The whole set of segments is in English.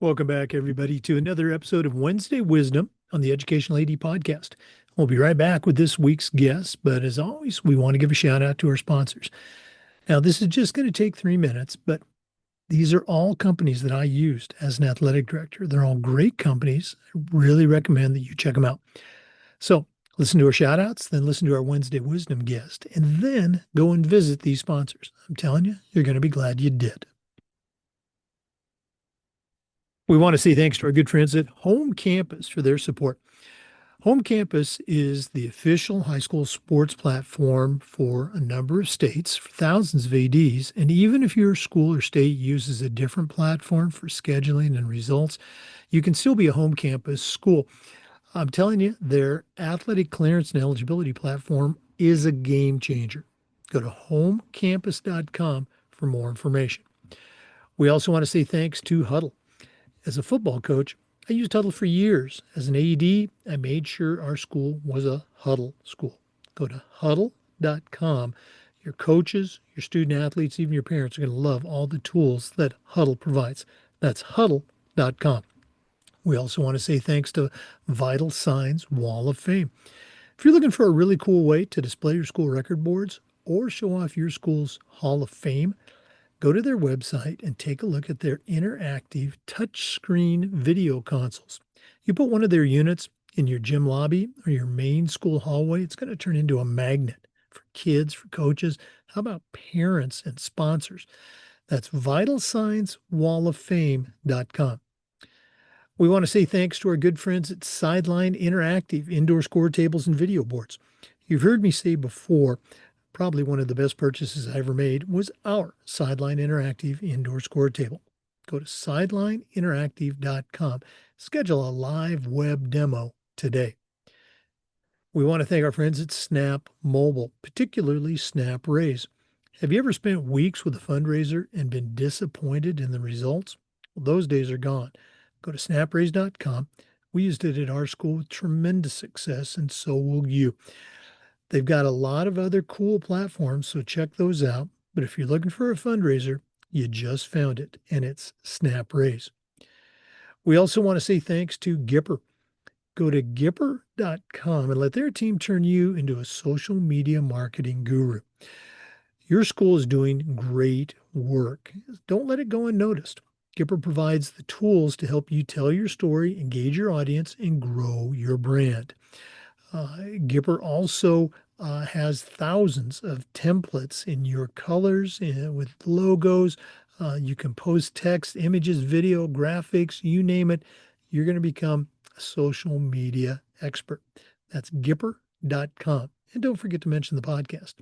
Welcome back, everybody, to another episode of Wednesday Wisdom on the Educational AD Podcast. We'll be right back with this week's guest, but as always, we want to give a shout out to our sponsors. Now, this is just going to take 3 minutes, but these are all companies that I used as an athletic director. They're all great companies. I really recommend that you check them out. So, listen to our shout outs, then listen to our Wednesday Wisdom guest, and then go and visit these sponsors. I'm telling you, you're going to be glad you did. We want to say thanks to our good friends at Home Campus for their support. Home Campus is the official high school sports platform for a number of states, for thousands of ADs. And even if your school or state uses a different platform for scheduling and results, you can still be a home campus school. I'm telling you, their athletic clearance and eligibility platform is a game changer. Go to homecampus.com for more information. We also want to say thanks to Huddle. As a football coach, I used Huddle for years. As an AED, I made sure our school was a Huddle school. Go to huddle.com. Your coaches, your student athletes, even your parents are going to love all the tools that Huddle provides. That's huddle.com. We also want to say thanks to Vital Signs Wall of Fame. If you're looking for a really cool way to display your school record boards or show off your school's Hall of Fame, go to their website and take a look at their interactive touchscreen video consoles. You put one of their units in your gym lobby or your main school hallway, it's going to turn into a magnet for kids, for coaches. How about parents and sponsors? That's vitalsignswalloffame.com. We want to say thanks to our good friends at Sideline Interactive indoor score tables and video boards. You've heard me say before, probably one of the best purchases I ever made was our Sideline Interactive indoor score table. Go to sidelineinteractive.com. Schedule a live web demo today. We want to thank our friends at Snap Mobile, particularly Snap Raise. Have you ever spent weeks with a fundraiser and been disappointed in the results? Well, those days are gone. Go to snapraise.com. We used it at our school with tremendous success, and so will you. They've got a lot of other cool platforms, so check those out. But if you're looking for a fundraiser, you just found it, and it's Snap Raise. We also want to say thanks to Gipper. Go to Gipper.com and let their team turn you into a social media marketing guru. Your school is doing great work. Don't let it go unnoticed. Gipper provides the tools to help you tell your story, engage your audience, and grow your brand. Gipper also has thousands of templates in your colors with logos. You can post text, images, video, graphics, you name it. You're going to become a social media expert. That's Gipper.com. And don't forget to mention the podcast.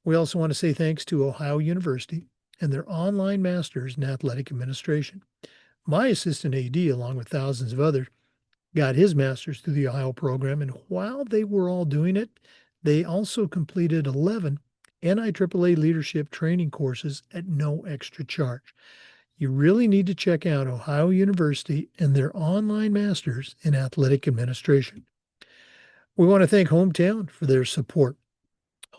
We also want to say thanks to Ohio University and their online masters in athletic administration. My assistant AD, along with thousands of others, got his master's through the Ohio program. And while they were all doing it, they also completed 11 NIAAA leadership training courses at no extra charge. You really need to check out Ohio University and their online masters in athletic administration. We want to thank Hometown for their support.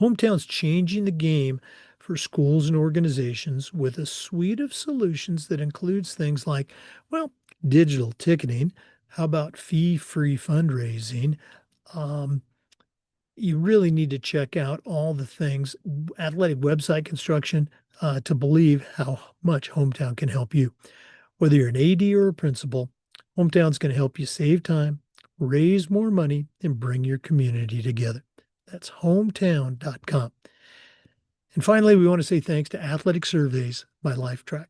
Hometown's changing the game for schools and organizations with a suite of solutions that includes things like, well, digital ticketing. How about fee-free fundraising? You really need to check out all the things, athletic website construction, to believe how much Hometown can help you. Whether you're an AD or a principal, Hometown's going to help you save time, raise more money, and bring your community together. That's hometown.com. And finally, we want to say thanks to Athletic Surveys by LifeTrack.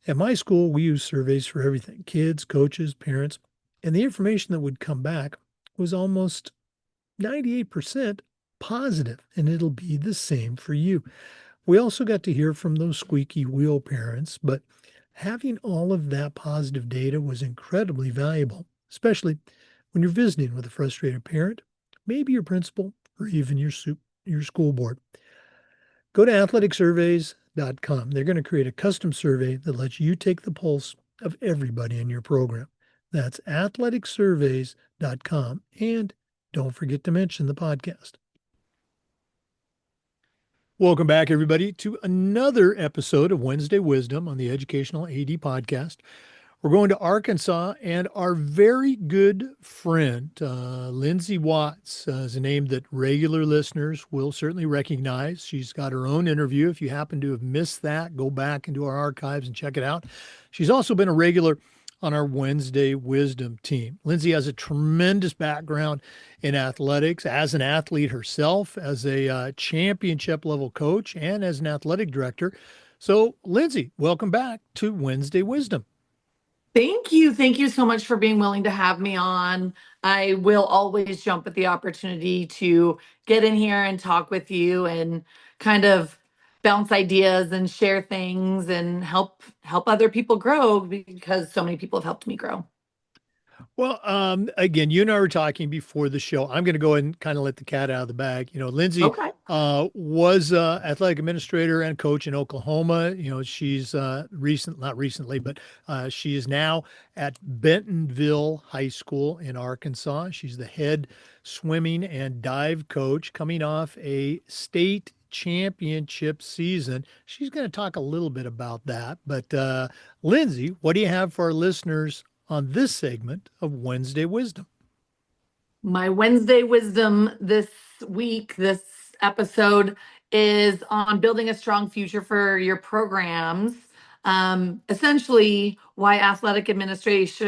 At my school, we use surveys for everything, kids, coaches, parents, and the information that would come back was almost 98% positive, and it'll be the same for you. We also got to hear from those squeaky wheel parents, but having all of that positive data was incredibly valuable, especially when you're visiting with a frustrated parent, maybe your principal, or even your school board. Go to athleticsurveys.com. They're going to create a custom survey that lets you take the pulse of everybody in your program. That's athleticsurveys.com. And don't forget to mention the podcast. Welcome back, everybody, to another episode of Wednesday Wisdom on the Educational AD Podcast. We're going to Arkansas, and our very good friend, Lyndsay Watts, is a name that regular listeners will certainly recognize. She's got her own interview. If you happen to have missed that, go back into our archives and check it out. She's also been a regular on our Wednesday Wisdom team. Lyndsay has a tremendous background in athletics as an athlete herself, as a championship level coach, and as an athletic director. So, Lyndsay, welcome back to Wednesday Wisdom. Thank you. Thank you so much for being willing to have me on. I will always jump at the opportunity to get in here and talk with you and kind of bounce ideas and share things and help other people grow because so many people have helped me grow. Well, again, you and I were talking before the show. I'm going to go ahead and kind of let the cat out of the bag. Lyndsay Okay. was athletic administrator and coach in Oklahoma. She's not recently, but she is now at Bentonville High School in Arkansas. She's the head swimming and dive coach coming off a state championship season. She's going to talk a little bit about that. But Lyndsay, what do you have for our listeners on this segment of Wednesday Wisdom? My Wednesday wisdom this week, this episode is on building a strong future for your programs. Essentially, why athletic administrators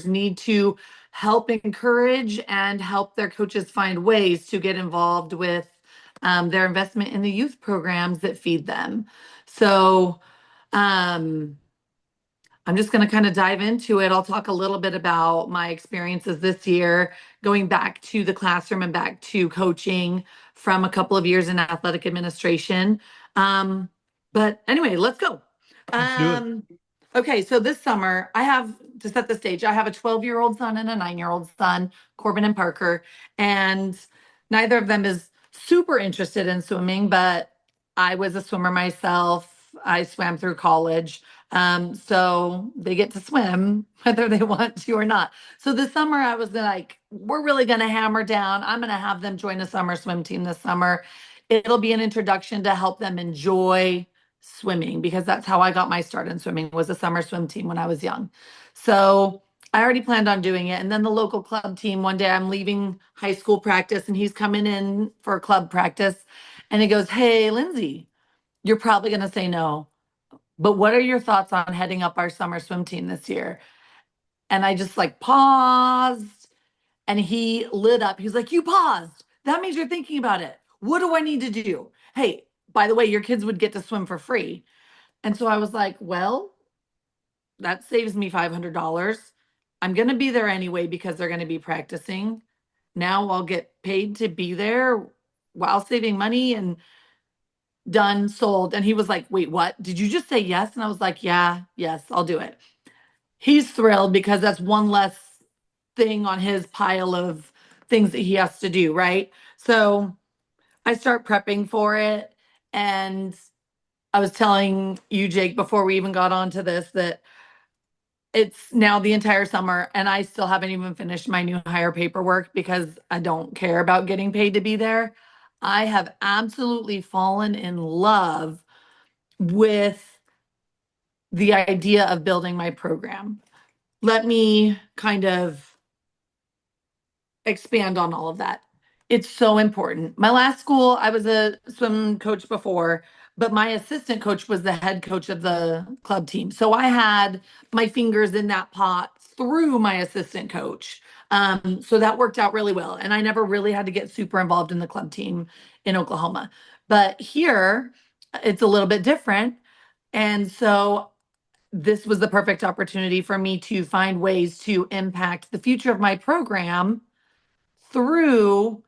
need to help encourage and help their coaches find ways to get involved with their investment in the youth programs that feed them. So, um, I'm just going to kind of dive into it. I'll talk a little bit about my experiences this year, going back to the classroom and back to coaching from a couple of years in athletic administration. Um, but anyway, let's go. Let's do it. Um, okay, so this summer, I have to set the stage. I have a 12-year-old son and a 9-year-old son, Corbin and Parker, and neither of them is super interested in swimming, but I was a swimmer myself. I swam through college. So they get to swim whether they want to or not. So this summer I was like, we're really going to hammer down. I'm going to have them join a summer swim team this summer. It'll be an introduction to help them enjoy swimming because that's how I got my start in swimming was a summer swim team when I was young. So I already planned on doing it. And then the local club team, one day I'm leaving high school practice and he's coming in for club practice and he goes, "Hey, Lyndsay, you're probably going to say no. But what are your thoughts on heading up our summer swim team this year?" And I just like paused and he lit up. He's like, "You paused. That means you're thinking about it. What do I need to do? Hey, by the way, your kids would get to swim for free." And so I was like, well, that saves me $500. I'm going to be there anyway because they're going to be practicing. Now I'll get paid to be there while saving money and done, sold. And he was like, "Wait, what? Did you just say yes?" And I was like, "Yeah, yes, I'll do it." He's thrilled because that's one less thing on his pile of things that he has to do, right? So I start prepping for it. And I was telling you, Jake, before we even got onto this, that it's now the entire summer and I still haven't even finished my new hire paperwork because I don't care about getting paid to be there. I have absolutely fallen in love with the idea of building my program. Let me kind of expand on all of that. It's so important. My last school, I was a swim coach before, but my assistant coach was the head coach of the club team. So I had my fingers in that pot through my assistant coach. So that worked out really well. And I never really had to get super involved in the club team in Oklahoma. But here, it's a little bit different. And so this was the perfect opportunity for me to find ways to impact the future of my program through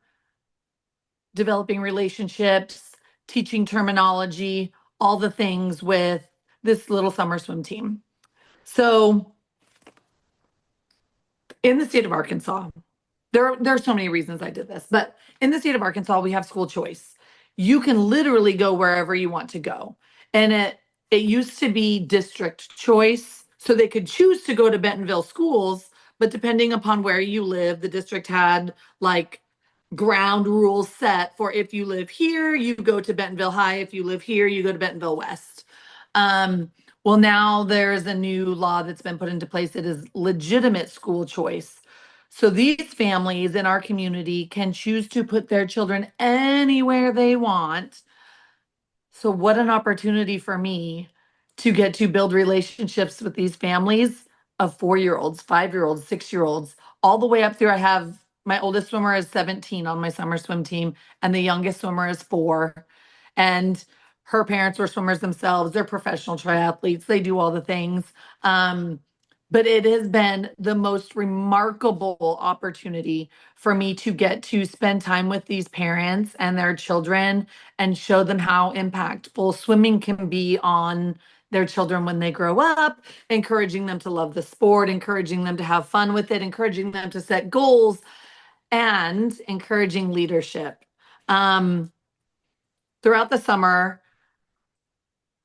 developing relationships, teaching terminology, all the things with this little summer swim team. So, in the state of Arkansas, there are so many reasons I did this, but in the state of Arkansas, we have school choice. You can literally go wherever you want to go. And it used to be district choice. So they could choose to go to Bentonville schools, but depending upon where you live, the district had like ground rules set for if you live here, you go to Bentonville High. If you live here, you go to Bentonville West. Well, now there's a new law that's been put into place. It is legitimate school choice. So these families in our community can choose to put their children anywhere they want. So what an opportunity for me to get to build relationships with these families of 4-year-olds, 5-year-olds, 6-year-olds, all the way up through. I have my oldest swimmer is 17 on my summer swim team, and the youngest swimmer is 4. And her parents were swimmers themselves. They're professional triathletes. They do all the things. Um, but it has been the most remarkable opportunity for me to get to spend time with these parents and their children and show them how impactful swimming can be on their children when they grow up, encouraging them to love the sport, encouraging them to have fun with it, encouraging them to set goals, and encouraging leadership. Um, Throughout the summer,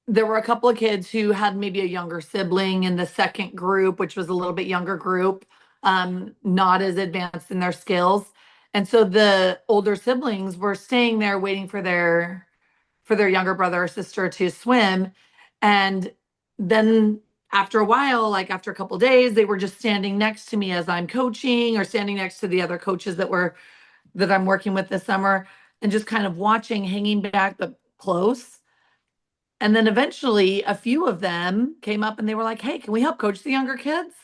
there were a couple of kids who had maybe a younger sibling in the second group, which was a little bit younger group, not as advanced in their skills. And so the older siblings were staying there waiting for their younger brother or sister to swim. And then after a while, like after a couple of days, they were just standing next to me as I'm coaching or standing next to the other coaches that I'm working with this summer and just kind of watching, hanging back but close. And then eventually a few of them came up and they were like, "Hey, can we help coach the younger kids?"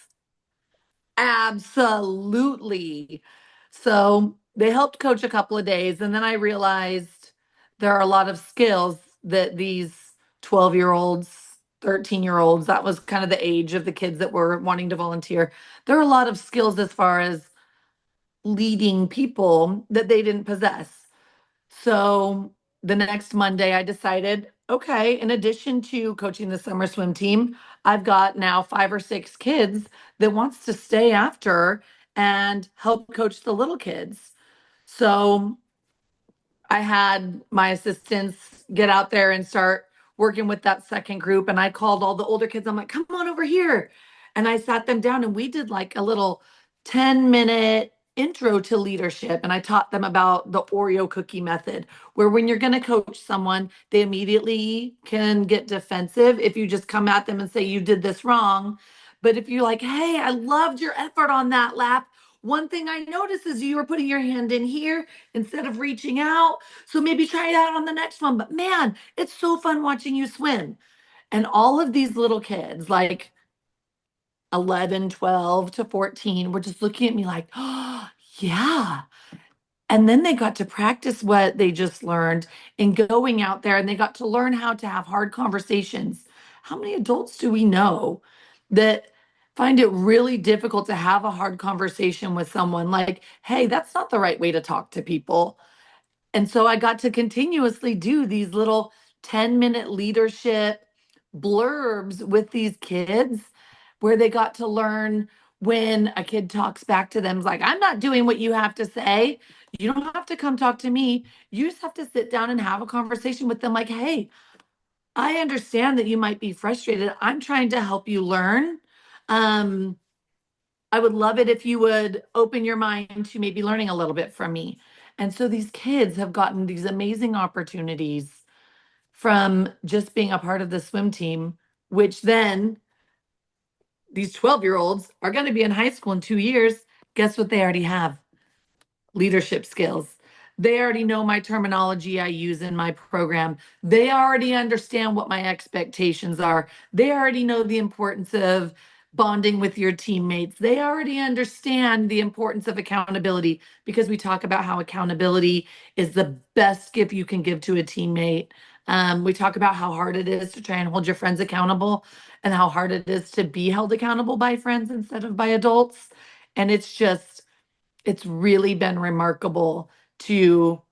Absolutely. So they helped coach a couple of days. And then I realized there are a lot of skills that these 12-year-olds, 13-year-olds, that was kind of the age of the kids that were wanting to volunteer. There are a lot of skills as far as leading people that they didn't possess. So the next Monday, I decided, okay, in addition to coaching the summer swim team, I've got now 5 or 6 kids that wants to stay after and help coach the little kids. So I had my assistants get out there and start working with that second group. And I called all the older kids. I'm like, come on over here. And I sat them down and we did like a little 10-minute intro to leadership. And I taught them about the Oreo cookie method, where when you're going to coach someone, they immediately can get defensive if you just come at them and say, you did this wrong. But if you're like, hey, I loved your effort on that lap. One thing I noticed is you were putting your hand in here instead of reaching out. So maybe try it out on the next one. But man, it's so fun watching you swim. And all of these little kids, like 11, 12 to 14, were just looking at me like, oh, yeah. And then they got to practice what they just learned in going out there and they got to learn how to have hard conversations. How many adults do we know that find it really difficult to have a hard conversation with someone like, hey, that's not the right way to talk to people? And so I got to continuously do these little 10-minute leadership blurbs with these kids where they got to learn when a kid talks back to them, it's like, I'm not doing what you have to say. You don't have to come talk to me. You just have to sit down and have a conversation with them like, hey, I understand that you might be frustrated. I'm trying to help you learn. Um, I would love it if you would open your mind to maybe learning a little bit from me. And so these kids have gotten these amazing opportunities from just being a part of the swim team, which then these 12-year-olds are going to be in high school in 2 years. Guess what they already have? Leadership skills. They already know my terminology I use in my program. They already understand what my expectations are. They already know the importance of bonding with your teammates. They already understand the importance of accountability because we talk about how accountability is the best gift you can give to a teammate. We talk about how hard it is to try and hold your friends accountable and how hard it is to be held accountable by friends instead of by adults. And it's really been remarkable to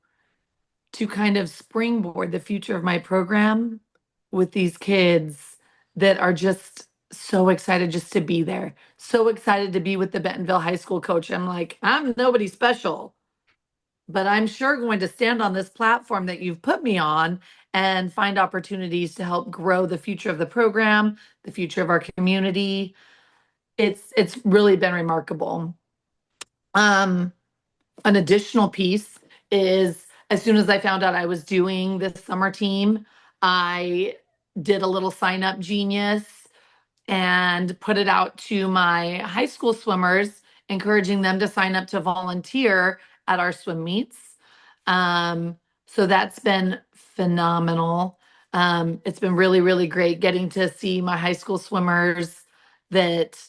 kind of springboard the future of my program with these kids that are just so excited just to be there. So excited to be with the Bentonville High School coach. I'm like, I'm nobody special, but I'm sure going to stand on this platform that you've put me on and find opportunities to help grow the future of the program, the future of our community. It's really been remarkable. Um, an additional piece is as soon as I found out I was doing this summer team, I did a little sign up genius and put it out to my high school swimmers, encouraging them to sign up to volunteer at our swim meets. Um, so that's been phenomenal. It's been really, really great getting to see my high school swimmers that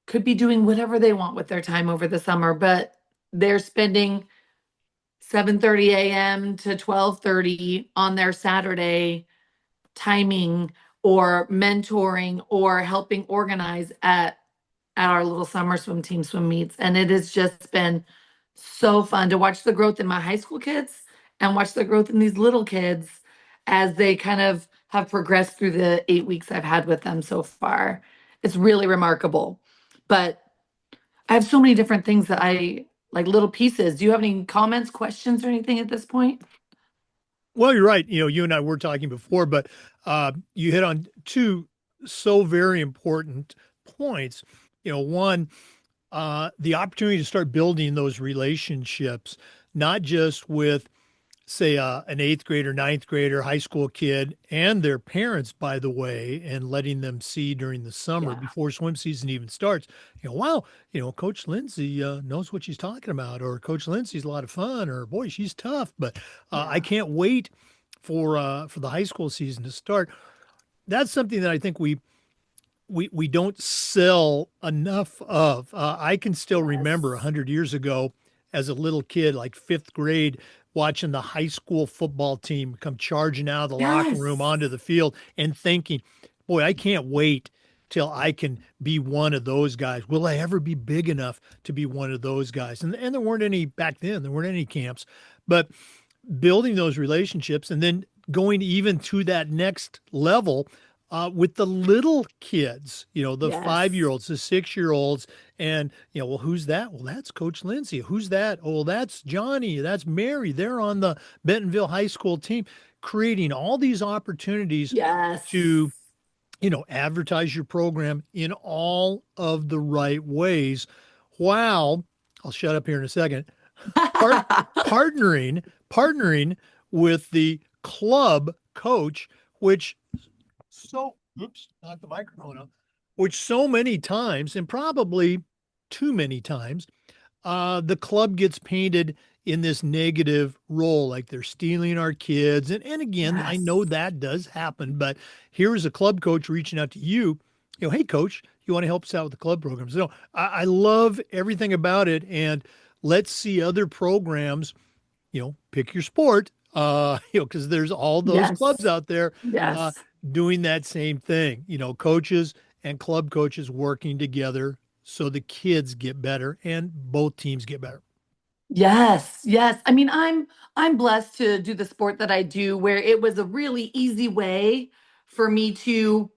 could be doing whatever they want with their time over the summer, but they're spending 7:30 a.m. to 12:30 on their Saturday timing or mentoring or helping organize at our little summer swim team swim meets. And it has just been so fun to watch the growth in my high school kids and watch the growth in these little kids as they kind of have progressed through the 8 weeks I've had with them so far. It's really remarkable. But I have so many different things that I like, little pieces. Do you have any comments, questions, or anything at this point? Well, you're right. You and I were talking before, but you hit on two so very important points. One, the opportunity to start building those relationships, not just with, say, an eighth grader, ninth grader, high school kid, and their parents, by the way, and letting them see during the summer Yeah. before swim season even starts, wow, Coach Lindsay knows what she's talking about, or Coach Lindsay's a lot of fun, or boy, she's tough. But I Yeah. can't wait for the high school season to start. That's something that I think we don't sell enough of. I can still remember Yes. 100 years ago as a little kid, like fifth grade, watching the high school football team come charging out of the locker room Yes. onto the field and thinking, boy, I can't wait till I can be one of those guys. Will I ever be big enough to be one of those guys? And there weren't any back then, there weren't any camps, but building those relationships and then going even to that next level with the little kids, the Yes. five-year-olds, the six-year-olds, and well, who's that? Well, that's Coach Lindsay. Who's that? Oh, well, that's Johnny. That's Mary. They're on the Bentonville High School team, creating all these opportunities Yes. to advertise your program in all of the right ways. While I'll shut up here in a second part partnering with the club coach, which so oops, knocked the microphone out, which so many times, and probably too many times, the club gets painted in this negative role, like they're stealing our kids. And again, I Yes. know that does happen, but here is a club coach reaching out to you, hey coach, you want to help us out with the club programs? So I love everything about it. And let's see other programs, pick your sport, because there's all those clubs Yes. out there uh, Yes. doing that same thing, coaches and club coaches working together so the kids get better and both teams get better. Yes. Yes. I mean, I'm blessed to do the sport that I do where it was a really easy way for me to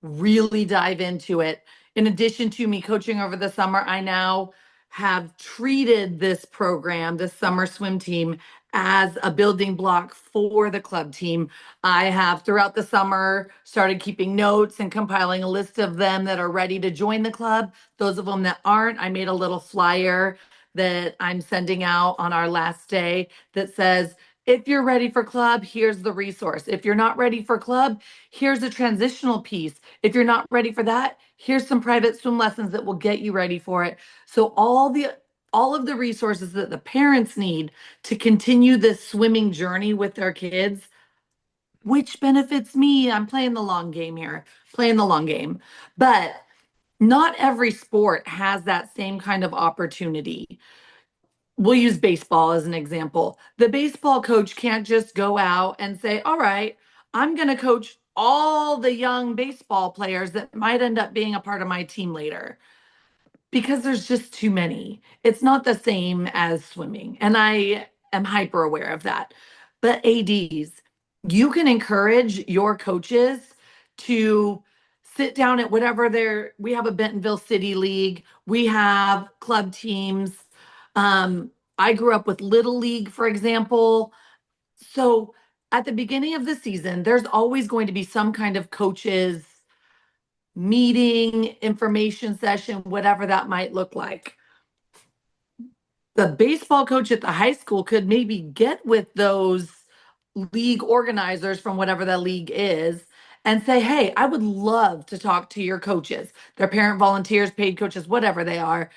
really dive into it. In addition to me coaching over the summer, I now have treated this program, this summer swim team, as a building block for the club team. I have throughout the summer started keeping notes and compiling a list of them that are ready to join the club. Those of them that aren't, I made a little flyer that I'm sending out on our last day that says, if you're ready for club, here's the resource. If you're not ready for club, here's a transitional piece. If you're not ready for that, here's some private swim lessons that will get you ready for it. So all of the resources that the parents need to continue this swimming journey with their kids, which benefits me. I'm playing the long game here, playing the long game. But not every sport has that same kind of opportunity. We'll use baseball as an example. The baseball coach can't just go out and say, all right, I'm going to coach all the young baseball players that might end up being a part of my team later because there's just too many. It's not the same as swimming. And I am hyper aware of that. But ADs, you can encourage your coaches to sit down at whatever we have a Bentonville City League, we have club teams. I grew up with Little League, for example. So at the beginning of the season, there's always going to be some kind of coaches meeting, information session, whatever that might look like. The baseball coach at the high school could maybe get with those league organizers from whatever the league is and say, hey, I would love to talk to your coaches, their parent volunteers, paid coaches, whatever they are.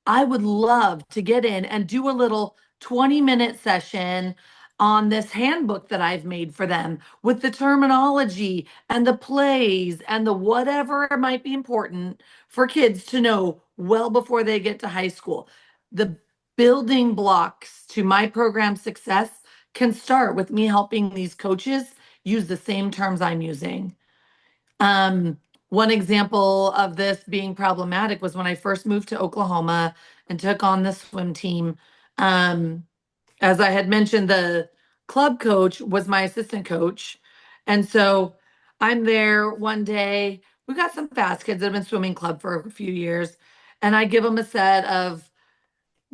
I would love to get in and do a little 20-minute session on this handbook that I've made for them with the terminology and the plays and the whatever might be important for kids to know well before they get to high school. The building blocks to my program success can start with me helping these coaches use the same terms I'm using. Um, One example of this being problematic was when I first moved to Oklahoma and took on the swim team. Um, as I had mentioned, the club coach was my assistant coach. And so I'm there one day. We've got some fast kids that have been swimming club for a few years. And I give them a set of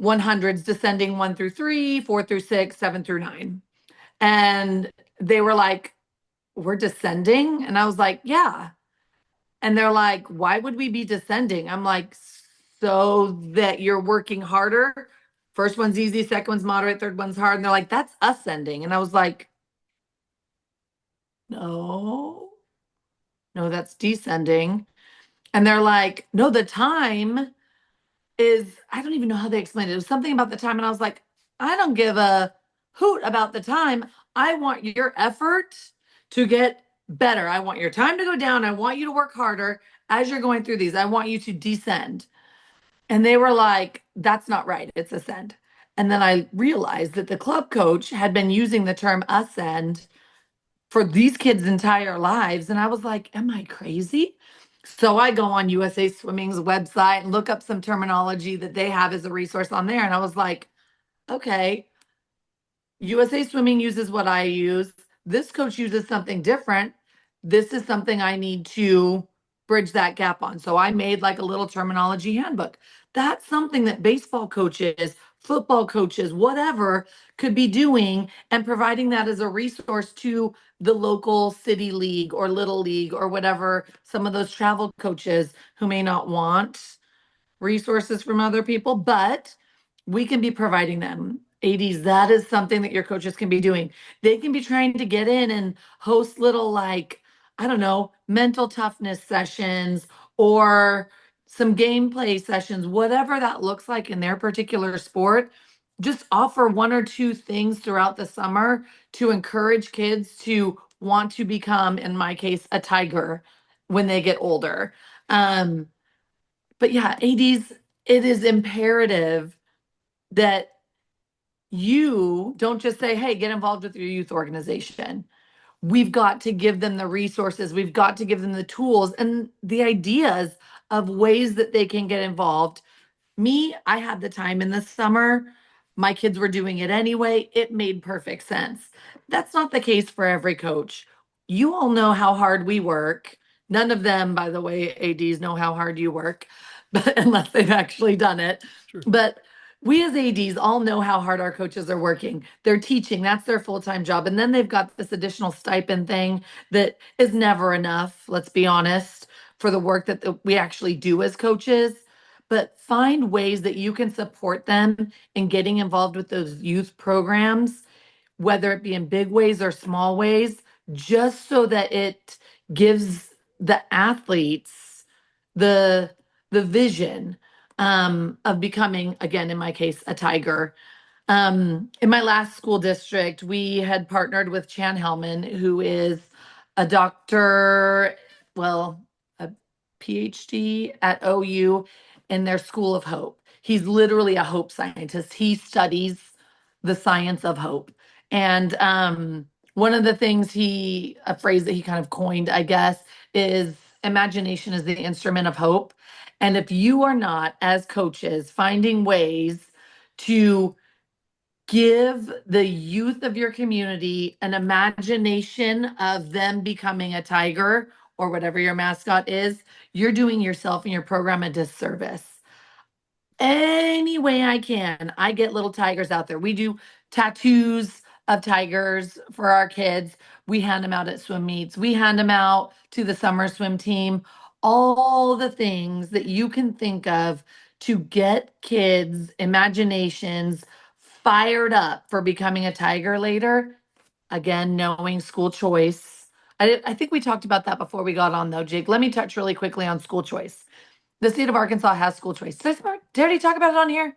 100s descending 1 through 3, 4 through 6, 7 through 9. And they were like, we're descending? And I was like, yeah. And they're like, why would we be descending? I'm like, so that you're working harder. First one's easy, second one's moderate, third one's hard. And they're like, that's ascending. And I was like, no, no, that's descending. And they're like, no, the time is, I don't even know how they explained it. It was something about the time. And I was like, I don't give a hoot about the time. I want your effort to get better. I want your time to go down. I want you to work harder as you're going through these. I want you to descend. And they were like, that's not right. It's ascend. And then I realized that the club coach had been using the term ascend for these kids' entire lives. And I was like, am I crazy? So I go on USA Swimming's website and look up some terminology that they have as a resource on there. And I was like, okay, USA Swimming uses what I use. This coach uses something different. This is something I need to bridge that gap on. So I made like a little terminology handbook. That's something that baseball coaches, football coaches, whatever could be doing and providing that as a resource to the local city league or little league or whatever, some of those travel coaches who may not want resources from other people, but we can be providing them. ADs, that is something that your coaches can be doing. They can be trying to get in and host little, like, I don't know, mental toughness sessions or some gameplay sessions, whatever that looks like in their particular sport. Just offer one or two things throughout the summer to encourage kids to want to become, in my case, a tiger when they get older. Um, but yeah, ADs, it is imperative that you don't just say, hey, get involved with your youth organization. We've got to give them the resources, we've got to give them the tools and the ideas of ways that they can get involved. Me, I had the time in the summer. My kids were doing it anyway. It made perfect sense. That's not the case for every coach. You all know how hard we work. None of them, by the way, ADs know how hard you work, but unless they've actually done it. Sure. But we as ADs all know how hard our coaches are working. They're teaching, that's their full-time job. And then they've got this additional stipend thing that is never enough, let's be honest, for the work that we actually do as coaches. But find ways that you can support them in getting involved with those youth programs, whether it be in big ways or small ways, just so that it gives the athletes the the vision of becoming, again, in my case, a tiger. In my last school district, we had partnered with Chan Hellman, who is a doctor, well, a PhD at OU in their School of Hope. He's literally a hope scientist. He studies the science of hope. And one of the things a phrase that he kind of coined, I guess, is imagination is the instrument of hope. And if you are not, as coaches, finding ways to give the youth of your community an imagination of them becoming a tiger or whatever your mascot is, you're doing yourself and your program a disservice. Any way I can, I get little tigers out there. We do tattoos of tigers for our kids. We hand them out at swim meets. We hand them out to the summer swim team. All the things that you can think of to get kids' imaginations fired up for becoming a tiger later. again, knowing school choice. I think we talked about that before we got on, though, Jake. Let me touch really quickly on school choice. The state of Arkansas has school choice. Did I already talk about it on here?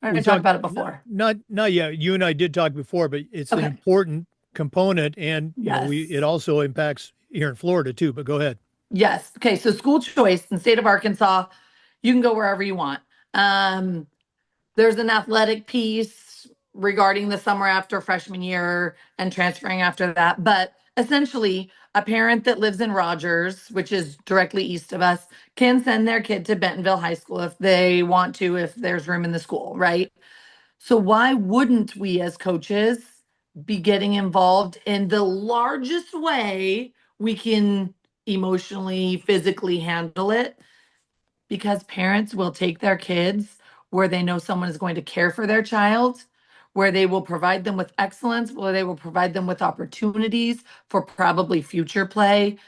Or did We I talk talked about it before? not yet. You and I did talk before, but it's an Okay. important component, and Yes. we it also impacts here in Florida too. But go ahead. Yes. Okay. So school choice in the state of Arkansas, you can go wherever you want. Um, there's an athletic piece regarding the summer after freshman year and transferring after that. But essentially, a parent that lives in Rogers, which is directly east of us, can send their kid to Bentonville High School if they want to, if there's room in the school, right? So why wouldn't we as coaches be getting involved in the largest way we can emotionally, physically handle it? Because parents will take their kids where they know someone is going to care for their child, where they will provide them with excellence, where they will provide them with opportunities for probably future play.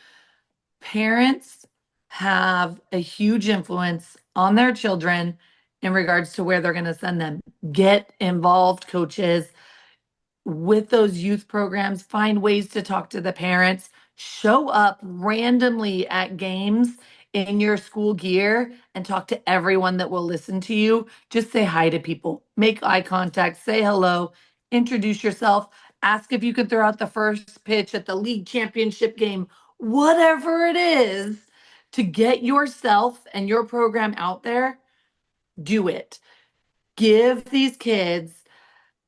Parents have a huge influence on their children in regards to where they're going to send them. Get involved, coaches, with those youth programs, find ways to talk to the parents, show up randomly at games in your school gear and talk to everyone that will listen to you. Just say hi to people, make eye contact, say hello, introduce yourself, ask if you could throw out the first pitch at the league championship game, whatever it is to get yourself and your program out there. Do it. Give these kids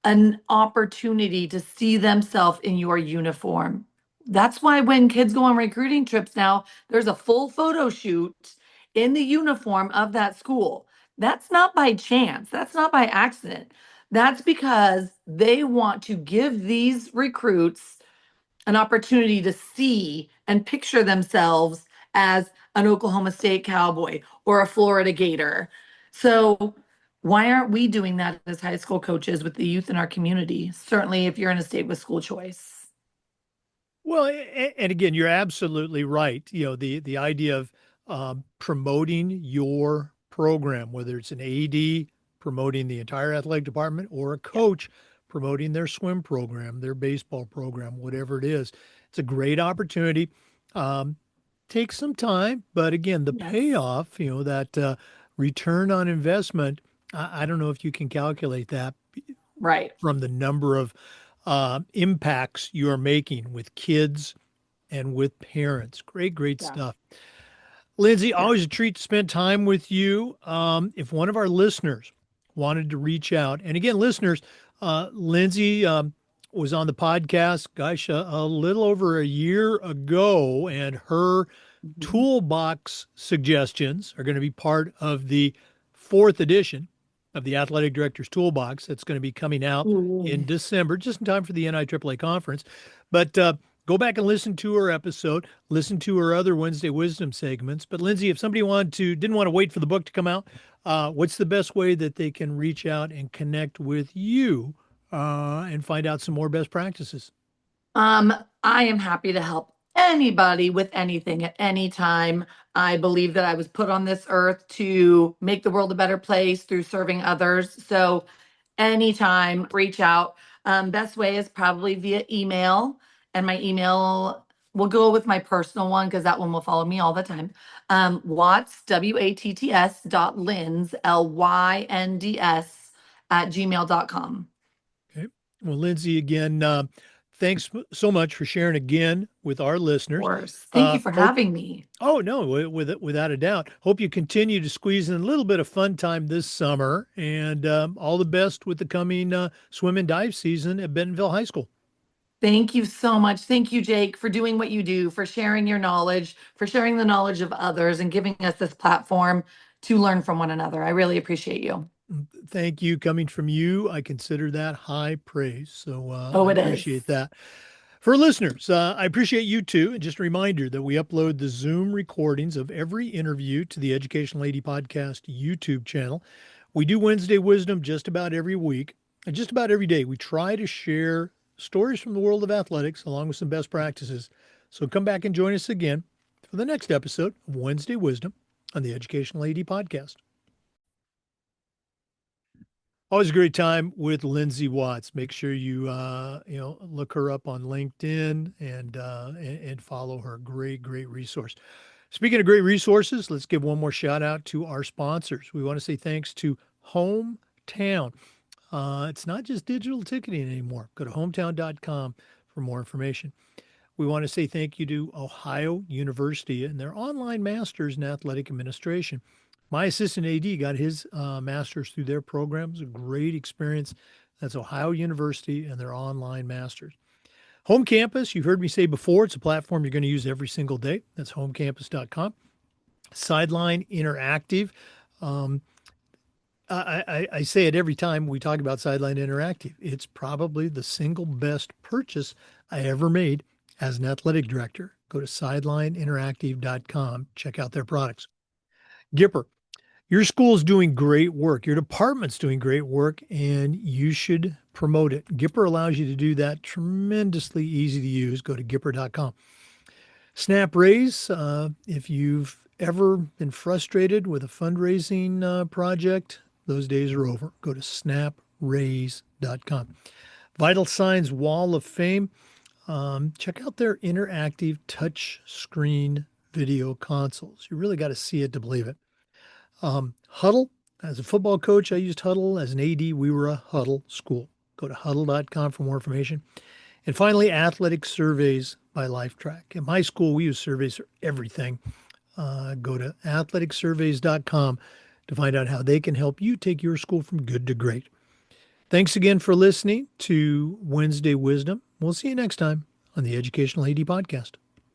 an opportunity to see themselves in your uniform. That's why when kids go on recruiting trips now, there's a full photo shoot in the uniform of that school. That's not by chance. That's not by accident. That's because they want to give these recruits an opportunity to see and picture themselves as an Oklahoma State Cowboy or a Florida Gator. So, why aren't we doing that as high school coaches with the youth in our community? Certainly, if you're in a state with school choice. Well, and again, you're absolutely right. The idea of promoting your program, whether it's an AD promoting the entire athletic department or a Yeah. coach promoting their swim program, their baseball program, whatever it is, it's a great opportunity. Um, Takes some time, but again, the Yes. payoff, that return on investment, I don't know if you can calculate that Right. from the number of impacts you're making with kids and with parents. Great, great Yeah. stuff. Lyndsay, Yeah. always a treat to spend time with you. If one of our listeners wanted to reach out, and again, listeners, Lyndsay was on the podcast, gosh, a little over a year ago, and her Mhm. toolbox suggestions are going to be part of the fourth edition of the Athletic Director's Toolbox that's going to be coming out in Ooh. December, just in time for the NIAAA conference. But go back and listen to her episode, listen to her other Wednesday Wisdom segments. But Lyndsay, if somebody didn't want to wait for the book to come out, what's the best way that they can reach out and connect with you and find out some more best practices? Um, I am happy to help anybody with anything at any time. I believe that I was put on this earth to make the world a better place through serving others. So anytime, reach out. Best way is probably via email, and my email will go with my personal one because that one will follow me all the time. Watts, WATTS dot Lynds, LYNDS at gmail.com. Okay. Well, Lyndsay, again, thanks so much for sharing again with our Of listeners. course. Thank you for Hope, having me. oh no, without a doubt. Hope you continue to squeeze in a little bit of fun time this summer, and all the best with the coming swim and dive season at Bentonville High School. Thank you so much. Thank you, Jake, for doing what you do, for sharing your knowledge, for sharing the knowledge of others, and giving us this platform to learn from one another. I really appreciate you. Thank you. Coming from you, I consider that high praise. So Oh, I it is. appreciate that. For listeners, I appreciate you too. And just a reminder that we upload the Zoom recordings of every interview to the Education Lady Podcast YouTube channel. We do Wednesday Wisdom just about every week, and just about every day. We try to share stories from the world of athletics along with some best practices. So come back and join us again for the next episode of Wednesday Wisdom on the Education Lady Podcast. Always a great time with Lyndsay Watts. Make sure you look her up on LinkedIn and follow her. Great resource. Speaking of great resources, let's give one more shout out to our sponsors. We want to say thanks to Hometown. It's not just digital ticketing anymore. Go to hometown.com for more information. We want to say thank you to Ohio University and their online masters in athletic administration. My assistant AD got his master's through their program. It was a great experience. That's Ohio University and their online masters. Home Campus, you've heard me say before, it's a platform you're going to use every single day. That's homecampus.com. Sideline Interactive. Um, I say it every time we talk about Sideline Interactive. It's probably the single best purchase I ever made as an athletic director. Go to sidelineinteractive.com. Check out their products. Gipper, your school is doing great work. Your department's doing great work, and you should promote it. Gipper allows you to do that tremendously easy to use. Go to gipper.com. Snap Raise, if you've ever been frustrated with a fundraising project, those days are over. Go to snapraise.com. Vital Signs Wall of Fame, check out their interactive touch screen video consoles. You really got to see it to believe it. Huddle, as a football coach, I used Huddle. As an AD, we were a Huddle school. Go to huddle.com for more information. And finally, athletic surveys by LifeTrack. In my school, we use surveys for everything. Go to athleticsurveys.com to find out how they can help you take your school from good to great. Thanks again for listening to Wednesday Wisdom. We'll see you next time on the Educational AD Podcast.